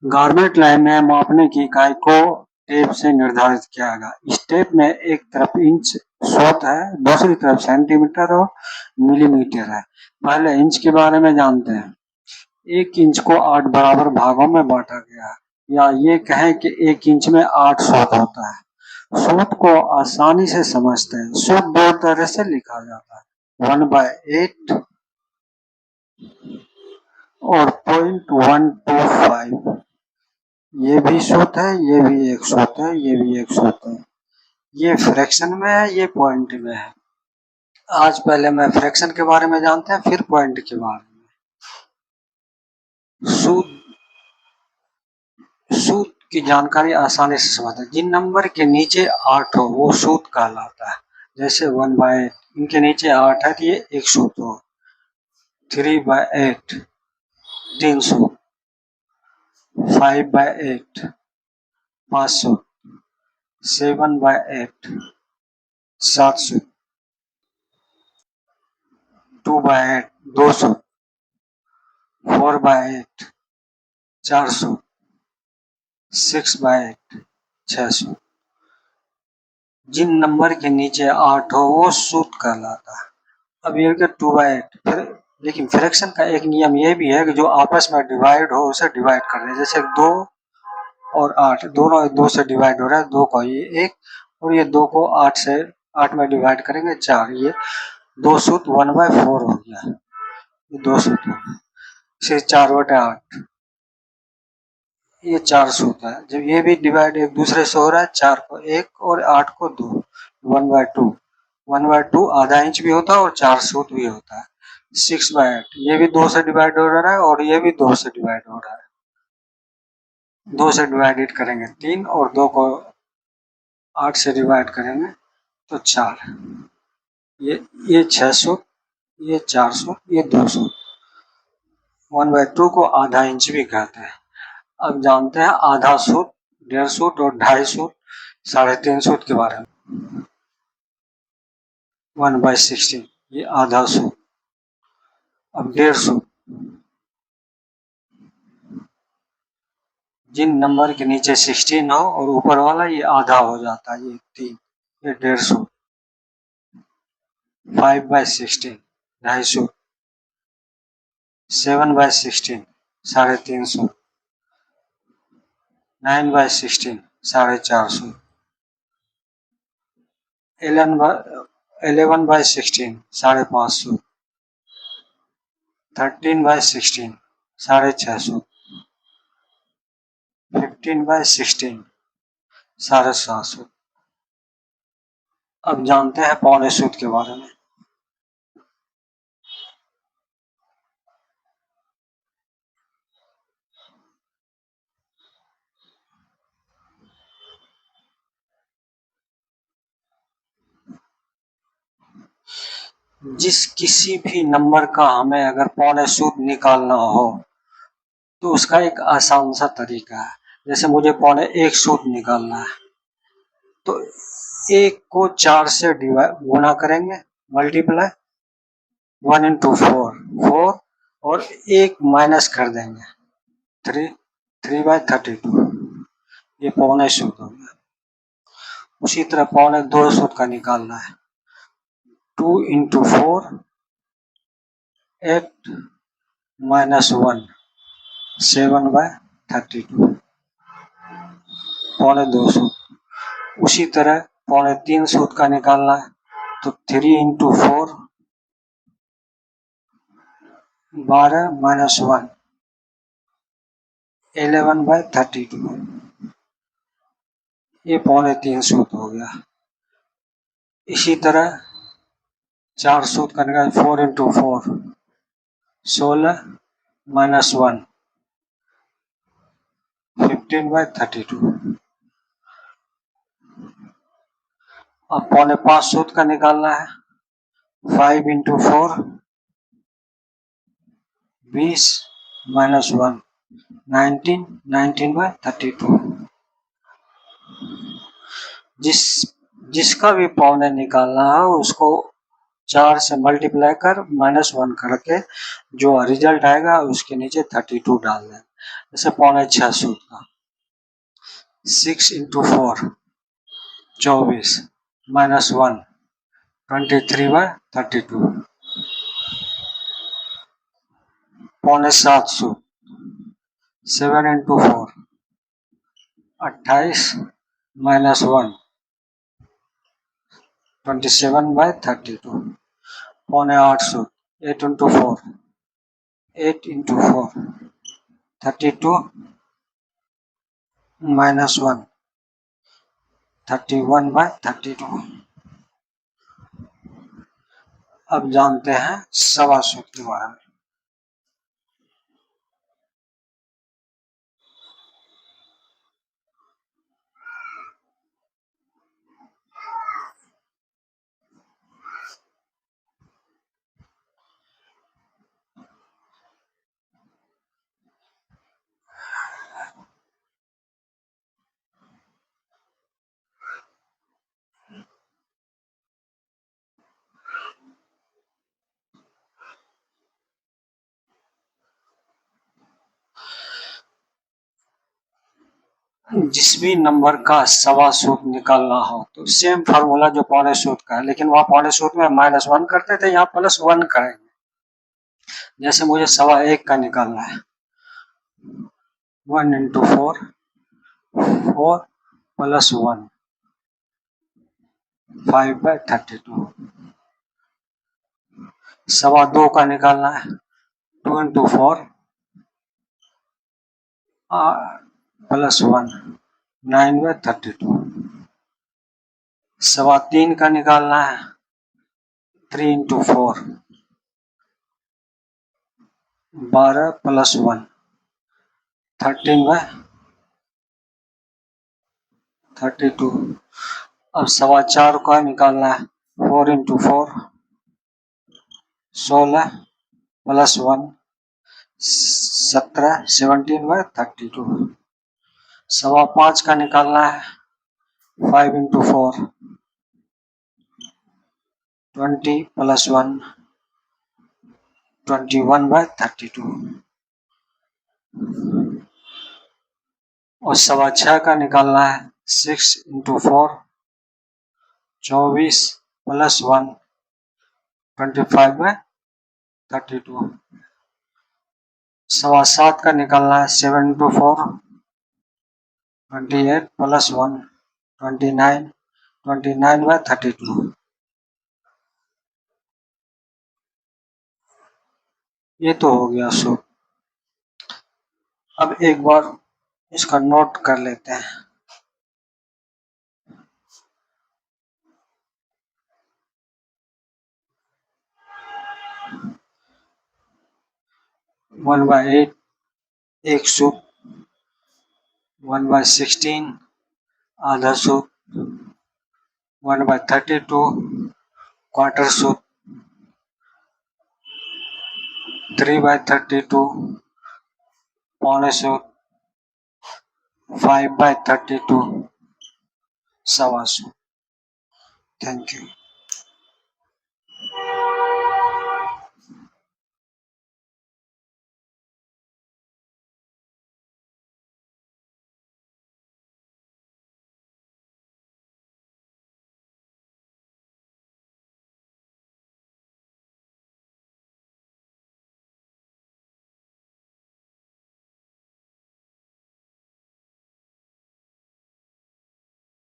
Garment line में मापने की इकाई को टेप से निर्धारित किया गया। इस टेप में एक तरफ इंच शोध है, दूसरी तरफ सेंटीमीटर और मिलीमीटर है। पहले इंच के बारे में जानते हैं। एक इंच को 8 बराबर भागों में बांटा गया है, या ये कहें कि एक इंच में 8 शोध होता है। शोध को आसानी से समझते हैं। शोध दो तरह से लिखा जाता है, 1/8 और 0.125। ये भी सूत्र है, ये भी एक सूत्र है, ये भी एक सूत्र है। ये फ्रैक्शन में है, ये पॉइंट में है। आज पहले मैं फ्रैक्शन के बारे में जानते हैं, फिर पॉइंट के बारे में। सूत्र की जानकारी आसानी से समझते हैं। जिन नंबर के नीचे 8 हो वो सूत्र कहलाता है। जैसे 1/8, इनके नीचे 8 है तो ये एक सूत्र हो। 3/8 300, 5/8 500, 7/8 700, 2/8 200, 4/8 400, 6/8 600। जिन नंबर के नीचे 8 हो वो सूत्र कहलाता है। अब ये 2/8, फिर लेकिन फ्रैक्शन का एक नियम ये भी है कि जो आपस में डिवाइड हो उसे डिवाइड कर दें। जैसे 2 और 8 दोनों 2 से डिवाइड हो रहा है, 2 को ये 1 और ये 2 को 8 से 8 में डिवाइड करेंगे 4। ये 2 सूत्र 1/4 हो गया। ये 2 सूत्र हो गया। फिर 4/8 ये 4 सूत्र है। जब ये भी डिवाइड एक दूसरे से हो रहा है, 4 को 1 और 8 को 2, 1/2 1/2 आधा इंच भी होता है और 4 सूत्र भी होता है। 6/8 ये भी 2 से डिवाइड हो रहा है और ये भी 2 से डिवाइड हो रहा है। 2 से डिवाइडेड करेंगे 3 और 2 को 8 से डिवाइड करेंगे तो 4। ये 600, ये 400, ये 200। 1/2 को आधा इंच भी कहते हैं। अब जानते हैं आधा सूत्र, 1.5 सूत्र और 2.5 सूत्र, 3.5 सूत्र के बारे में। 1/16 ये आधा सूत्र। अब 1.5 सूत्र, जिन नंबर के नीचे 16 हो और ऊपर वाला ये आधा हो जाता है, ये 3, ये 1.5 सूत्र। 5/16 2.5 सूत्र। 7/16 3.5 सूत्र। 9/16 4.5 सूत्र। 11/16 5.5 सूत्र। 13/16 6.5 सूत्र। 15/16 7.5 सूत्र। अब जानते हैं पौने सूत्र के बारे में। जिस किसी भी नंबर का हमें अगर पौने सूत्र निकालना हो तो उसका एक आसान सा तरीका है। जैसे मुझे 1 सूत्र निकालना है तो 1 को 4 से गुणा करेंगे, मल्टीप्लाई 1 into 4 और 1 माइनस कर देंगे 3/32। ये पौने सूत्र हो गया। उसी तरह 2 सूत्र का निकालना है, 2 into 4 8 minus 1 7/32। 2 सूत्र। उसी तरह 3 सूत्र का निकालना है तो 3 into 4 12 minus 1 11/32। ये 3 सूत्र हो गया। इसी तरह 4 सूत्र का निकाल, 4 into 4 16 minus 1 15/32। अब 5 सूत्र का निकालना है, 5 into 4 20 minus 1 19/32। जिसका भी पौने निकालना है उसको 4 से मल्टीप्लाई कर -1 करके जो रिजल्ट आएगा उसके नीचे 32 डाल दें। जैसे 6.25 सूत का 6 इंटू 4 24 माइनस 1 23/32 7.25 सूत 7 इंटू 4 28 माइनस 1 27/32 8.25 सूत 8 इंटू 4 8 इंटू 4 32 माइनस 1 31/32। अब जानते हैं सवा सूत के बारे में। जिस भी नंबर का सवा सूत निकालना हो तो सेम फार्मूला जो 1.25 सूत का है, लेकिन वहां 1.25 सूत में -1 करते थे, यहाँ +1 करेंगे। जैसे मुझे 1.25 का निकालना है 1 इंटू 4 4 प्लस 1 5/32। 2.25 का निकालना है 2 इंटू 4 प्लस 1 9/32। 3.25 का निकालना है 3 इंटू 4 12 प्लस 1 13/32। अब 4.25 का निकालना है 4 इंटू 4 16 प्लस 1 17/32। 5.25 का निकालना है 5 इंटू 4 20 प्लस 1 21/32। और 6.25 का निकालना है 6 इंटू 4 24 प्लस 1 25/32। 7.25 का निकालना है 7 इंटू 4 28 प्लस 1 29/32। ये तो हो गया सूत्र। अब एक बार इसका नोट कर लेते हैं। वन बाय 8 एक सूत्र 1/16 आधा सूत्र 1/32 क्वार्टर सूत्र 3/32 पौने सूत्र 5/32 सवा सूत्र। Thank you.